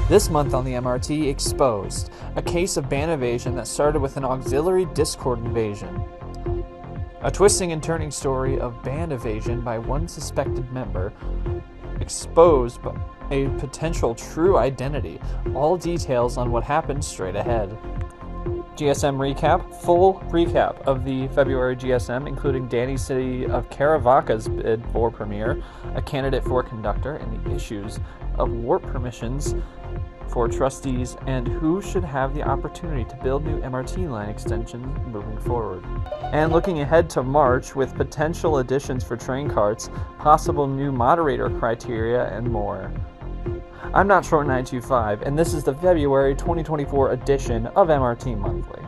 This month on the MRT, Exposed, a case of band evasion that started with an auxiliary Discord invasion. A twisting and turning story of band evasion by one suspected member, exposed a potential true identity. All details on what happened straight ahead. GSM recap, full recap of the February GSM, including Danny City of Caravaca's bid for premiere, a candidate for conductor, and the issues of warp permissions for trustees, and who should have the opportunity to build new MRT line extensions moving forward. And looking ahead to March with potential additions for train carts, possible new moderator criteria, and more. I'm Not Short 925, and this is the February 2024 edition of MRT Monthly.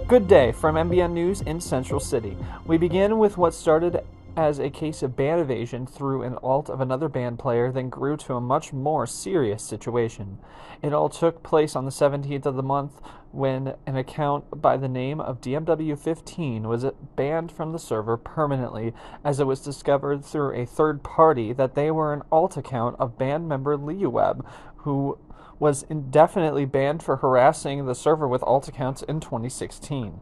Good day from MBN News in Central City. We begin with what started as a case of band evasion through an alt of another band player, then grew to a much more serious situation. It all took place on the 17th of the month when an account by the name of DMW15 was banned from the server permanently, as it was discovered through a third party that they were an alt account of band member Liuweb, who was indefinitely banned for harassing the server with alt accounts in 2016.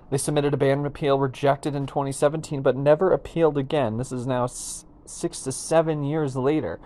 They submitted a ban appeal, rejected in 2017, but never appealed again. This is now 6 to 7 years later.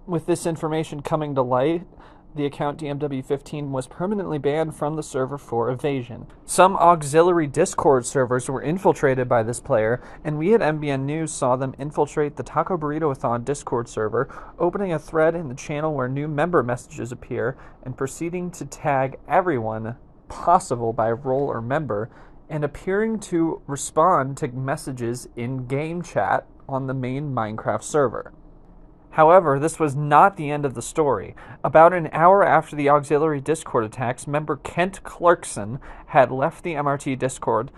With this information coming to light, the account DMW15 was permanently banned from the server for evasion. Some auxiliary Discord servers were infiltrated by this player, and we at MBN News saw them infiltrate the Taco Burrito-a-thon Discord server, opening a thread in the channel where new member messages appear, and proceeding to tag everyone possible by role or member, and appearing to respond to messages in game chat on the main Minecraft server. However, this was not the end of the story. About an hour after the auxiliary Discord attacks, member Kent Clarkson had left the MRT Discord,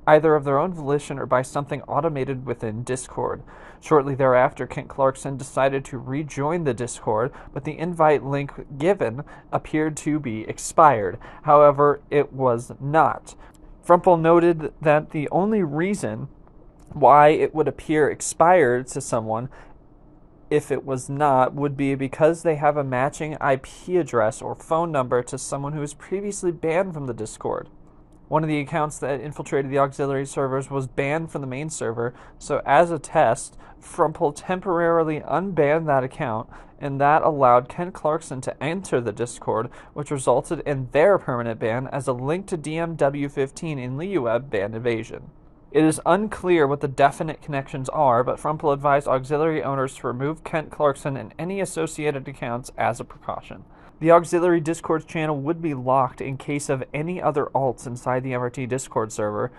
either of their own volition or by something automated within Discord. Shortly thereafter, Kent Clarkson decided to rejoin the Discord, but the invite link given appeared to be expired. However, it was not. Frumple noted that the only reason why it would appear expired to someone if it was not, would be because they have a matching IP address or phone number to someone who was previously banned from the Discord. One of the accounts that infiltrated the auxiliary servers was banned from the main server, so as a test, Frumple temporarily unbanned that account, and that allowed Ken Clarkson to enter the Discord, which resulted in their permanent ban as a link to DMW15 in Liuweb ban evasion. It is unclear what the definite connections are, but Frumple advised auxiliary owners to remove Kent Clarkson and any associated accounts as a precaution. The auxiliary Discord channel would be locked in case of any other alts inside the MRT Discord server,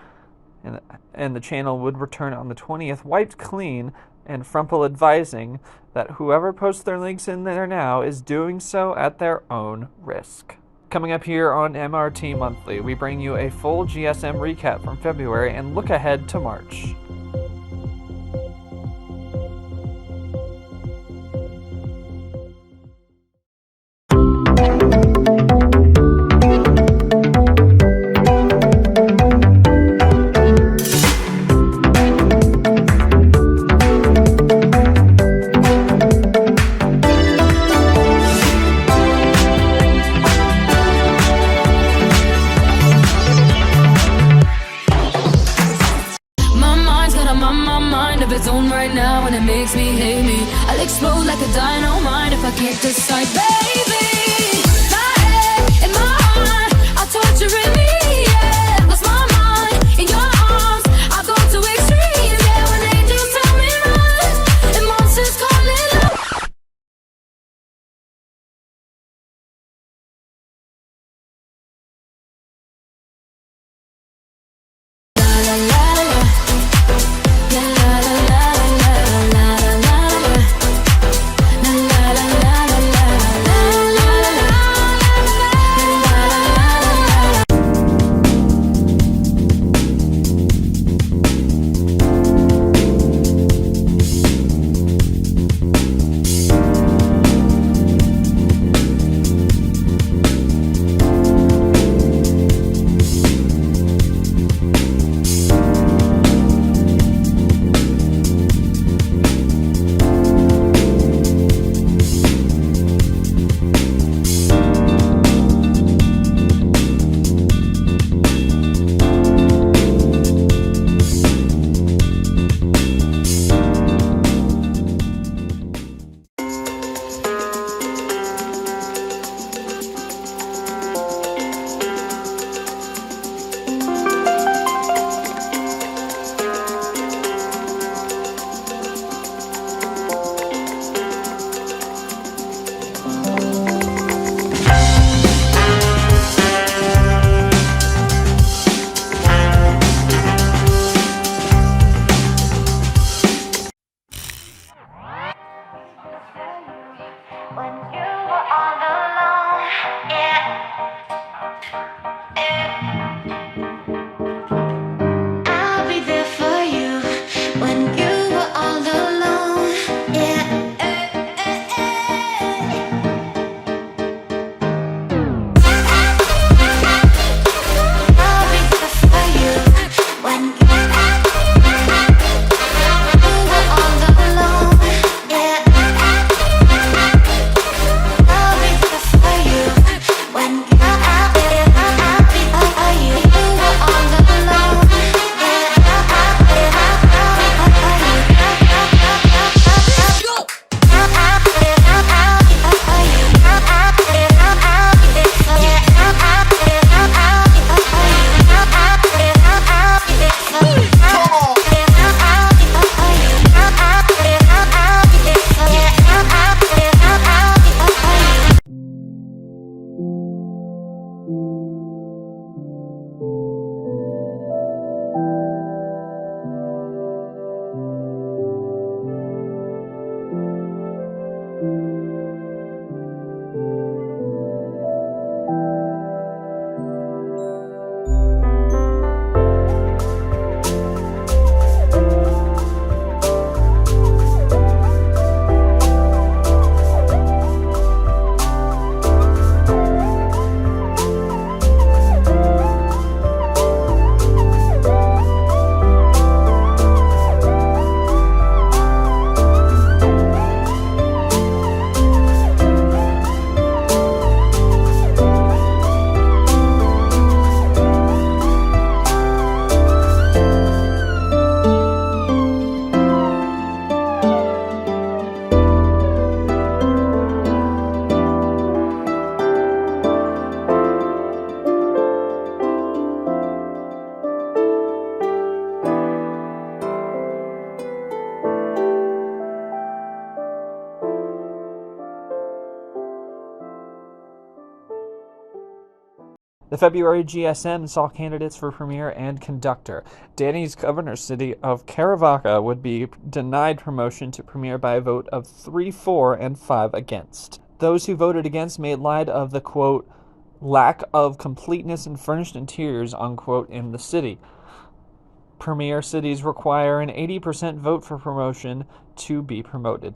and the channel would return on the 20th wiped clean, and Frumple advising that whoever posts their links in there now is doing so at their own risk. Coming up here on MRT Monthly, we bring you a full GSM recap from February and look ahead to March. My mind's The February GSM saw candidates for premier and conductor. Danny's governor city of Caravaca would be denied promotion to premier by a vote of 3-4 and 5 against. Those who voted against made light of the, quote, lack of completeness in furnished interiors, unquote, in the city. Premier cities require an 80% vote for promotion to be promoted.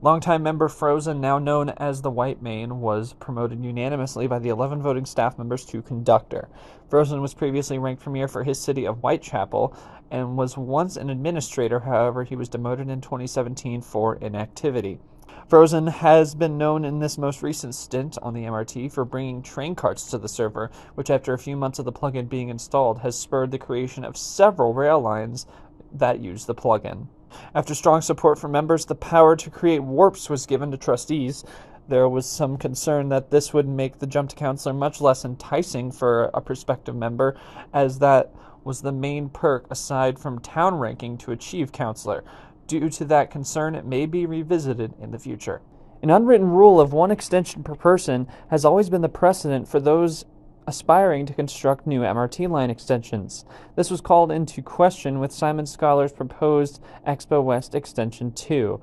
Longtime member Frozen, now known as the White Mane, was promoted unanimously by the 11 voting staff members to conductor. Frozen was previously ranked premier for his city of Whitechapel and was once an administrator. However, he was demoted in 2017 for inactivity. Frozen has been known in this most recent stint on the MRT for bringing train carts to the server, which after a few months of the plugin being installed has spurred the creation of several rail lines that use the plugin. After strong support from members, the power to create warps was given to trustees. There was some concern that this would make the jump to counselor much less enticing for a prospective member, as that was the main perk aside from town ranking to achieve counselor. Due to that concern, it may be revisited in the future. An unwritten rule of one extension per person has always been the precedent for those aspiring to construct new MRT line extensions. This was called into question with Simon Scholar's proposed Expo West Extension 2.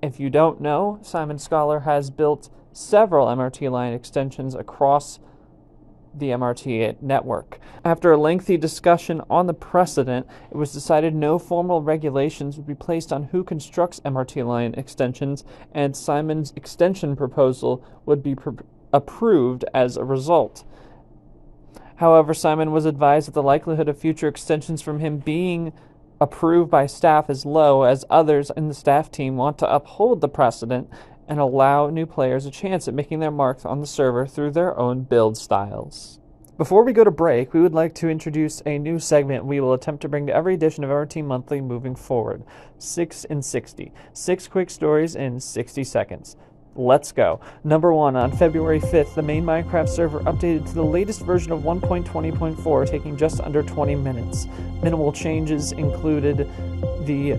If you don't know, Simon Scholar has built several MRT line extensions across the MRT network. After a lengthy discussion on the precedent, it was decided no formal regulations would be placed on who constructs MRT line extensions, and Simon's extension proposal would be approved as a result. However, Simon was advised that the likelihood of future extensions from him being approved by staff is low, as others in the staff team want to uphold the precedent and allow new players a chance at making their mark on the server through their own build styles. Before we go to break, we would like to introduce a new segment we will attempt to bring to every edition of MRT Monthly moving forward. 6 in 60. 6 quick stories in 60 seconds. Let's go. Number 1, on February 5th, the main Minecraft server updated to the latest version of 1.20.4, taking just under 20 minutes. Minimal changes included the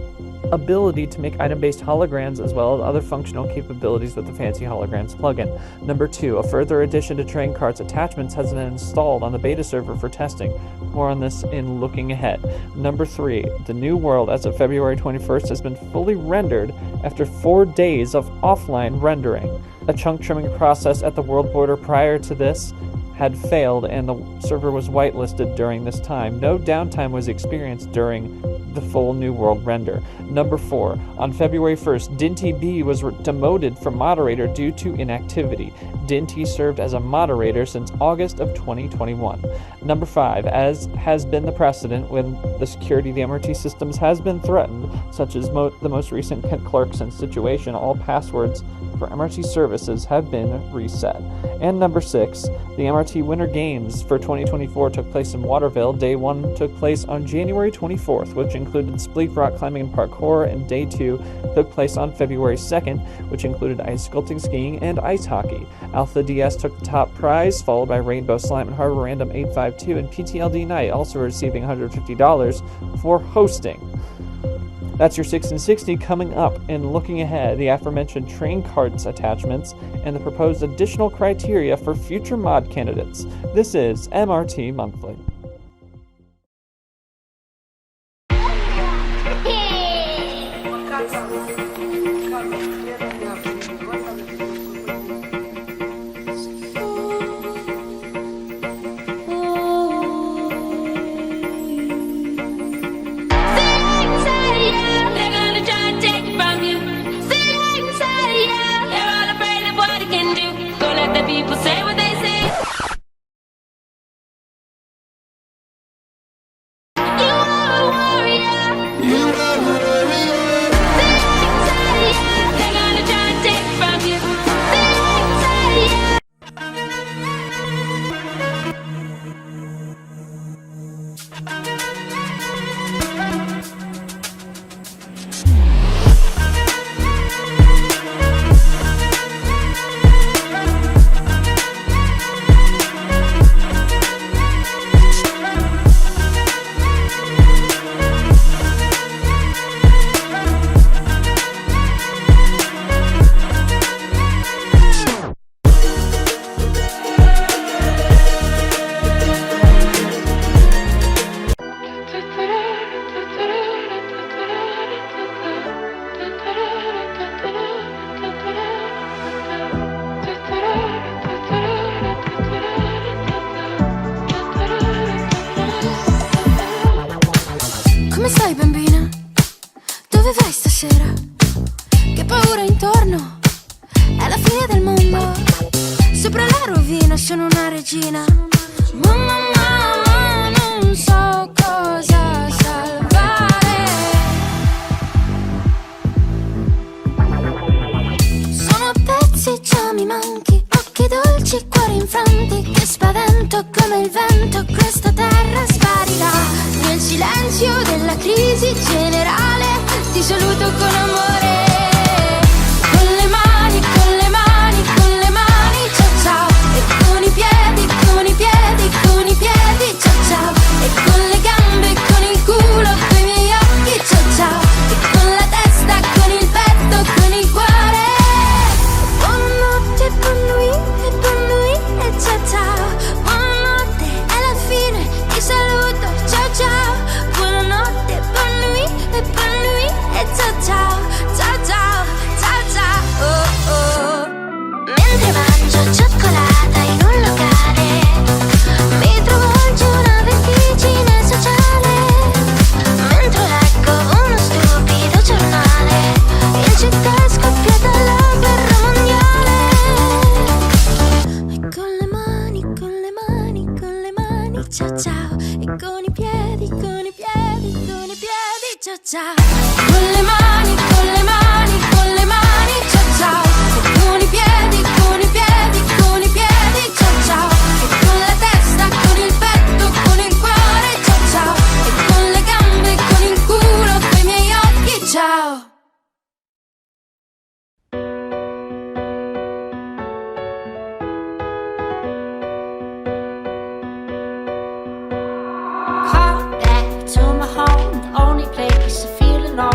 ability to make item-based holograms as well as other functional capabilities with the Fancy Holograms plugin. Number 2, a further addition to train carts attachments has been installed on the beta server for testing. More on this in looking ahead. Number 3, the new world as of February 21st has been fully rendered after 4 days of offline rendering. A chunk trimming process at the world border prior to this had failed and the server was whitelisted during this time. No downtime was experienced during the full New World render. Number 4, on February 1st, Dinty B was demoted from moderator due to inactivity. Dinty served as a moderator since August of 2021. Number 5, as has been the precedent when the security of the MRT systems has been threatened, such as the most recent Kent Clarkson situation, all passwords for MRT services have been reset. And number 6, the MRT Winter Games for 2024 took place in Waterville. Day 1 took place on January 24th, which included spleef rock climbing and parkour, and Day 2 took place on February 2nd, which included ice sculpting, skiing, and ice hockey. Alpha DS took the top prize, followed by Rainbow Slime and Harbor Random 852, and PTLD Night also receiving $150 for hosting. That's your 6 in 60. Coming up and looking ahead, the aforementioned train carts attachments and the proposed additional criteria for future mod candidates. This is MRT Monthly. People say what they say. You are a warrior. You are a warrior. Say yeah. They're gonna try and take it from you. Say yeah. sopra la rovina, sono una regina. Mamma, non so cosa salvare. Sono pezzi, già mi manchi, occhi dolci, cuori infranti, che spavento come il vento, questa terra sparirà. Nel silenzio della crisi generale, ti saluto con amore. Con le mani, con le mani, con le mani, ciao ciao. E con i piedi, con i piedi, con i piedi, ciao ciao. E con le gambe, con il culo, con i miei occhi, ciao ciao. E con la testa, con il petto, con il cuore. Buonanotte, buon nuit e ciao ciao. Buonanotte, è la fine, ti saluto, ciao ciao. Buonanotte, buon nuit e ciao ciao. Ciao ciao, ciao ciao, oh oh. Mentre mangio cioccolata in un locale, mi trovo oggi una vertigine sociale. Mentre leggo uno stupido giornale, in città è scoppiata la guerra mondiale. E con le mani, con le mani, con le mani, ciao ciao. E con i piedi, con i piedi, con i piedi, ciao ciao. Con le mani, con le mani, con le mani, ciao ciao. E con i piedi, con i piedi, con i piedi, ciao ciao. E con la testa, con il petto, con il cuore, ciao ciao. E con le gambe, con il culo, con i miei occhi, ciao. Come back to my home, the only place I feel alone.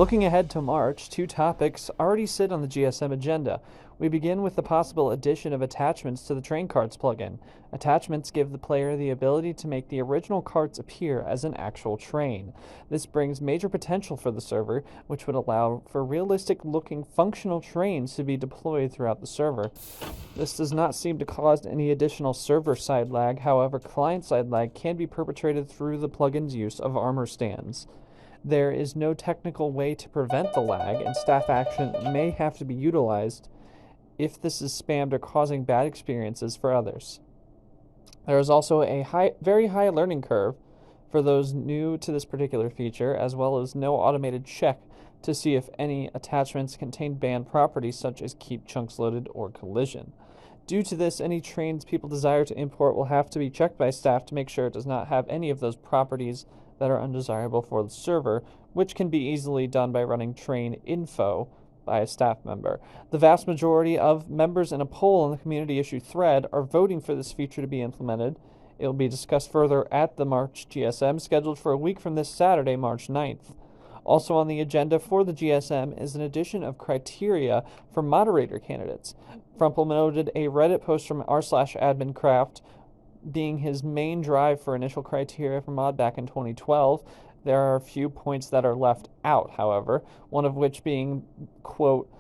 Looking ahead to March, two topics already sit on the GSM agenda. We begin with the possible addition of attachments to the train carts plugin. Attachments give the player the ability to make the original carts appear as an actual train. This brings major potential for the server, which would allow for realistic-looking functional trains to be deployed throughout the server. This does not seem to cause any additional server-side lag, however, client-side lag can be perpetrated through the plugin's use of armor stands. There is no technical way to prevent the lag, and staff action may have to be utilized if this is spammed or causing bad experiences for others. There is also a very high learning curve for those new to this particular feature, as well as no automated check to see if any attachments contain banned properties such as keep chunks loaded or collision. Due to this, any trains people desire to import will have to be checked by staff to make sure it does not have any of those properties that are undesirable for the server, which can be easily done by running train info by a staff member. The vast majority of members in a poll in the community issue thread are voting for this feature to be implemented. It will be discussed further at the March GSM, scheduled for a week from this Saturday, March 9th. Also on the agenda for the GSM is an addition of criteria for moderator candidates. Frumple noted a Reddit post from r/admincraft being his main drive for initial criteria for mod back in 2012. There are a few points that are left out, however, one of which being, quote,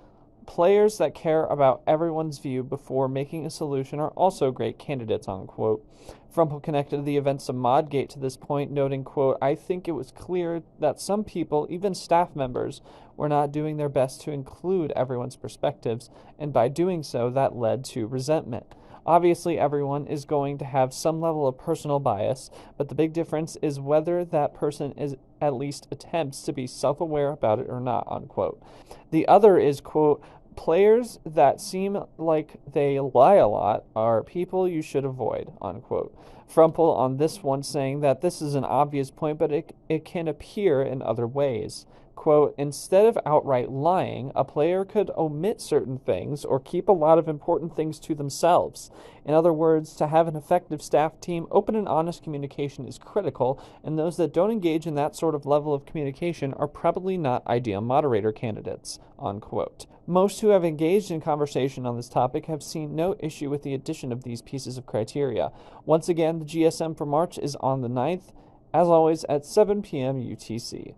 players that care about everyone's view before making a solution are also great candidates, unquote. Frumple connected the events of Modgate to this point, noting, quote, I think it was clear that some people, even staff members, were not doing their best to include everyone's perspectives, and by doing so, that led to resentment. Obviously, everyone is going to have some level of personal bias, but the big difference is whether that person is at least attempts to be self-aware about it or not, unquote. The other is, quote, players that seem like they lie a lot are people you should avoid, unquote. Frumple on this one saying that this is an obvious point, but it can appear in other ways. Quote, instead of outright lying, a player could omit certain things or keep a lot of important things to themselves. In other words, to have an effective staff team, open and honest communication is critical, and those that don't engage in that sort of level of communication are probably not ideal moderator candidates, unquote. Most who have engaged in conversation on this topic have seen no issue with the addition of these pieces of criteria. Once again, the GSM for March is on the 9th, as always at 7 p.m. UTC.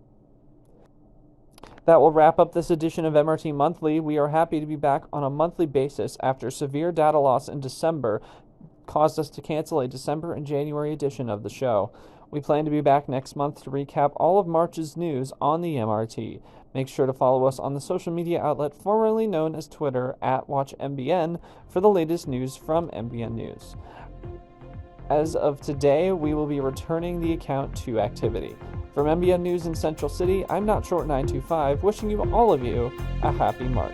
That will wrap up this edition of MRT Monthly. We are happy to be back on a monthly basis after severe data loss in December caused us to cancel a December and January edition of the show. We plan to be back next month to recap all of March's news on the MRT. Make sure to follow us on the social media outlet formerly known as Twitter @WatchMBN for the latest news from MBN News. As of today, we will be returning the account to activity. From MBN News in Central City, I'm Not Short 925, wishing all of you a happy March.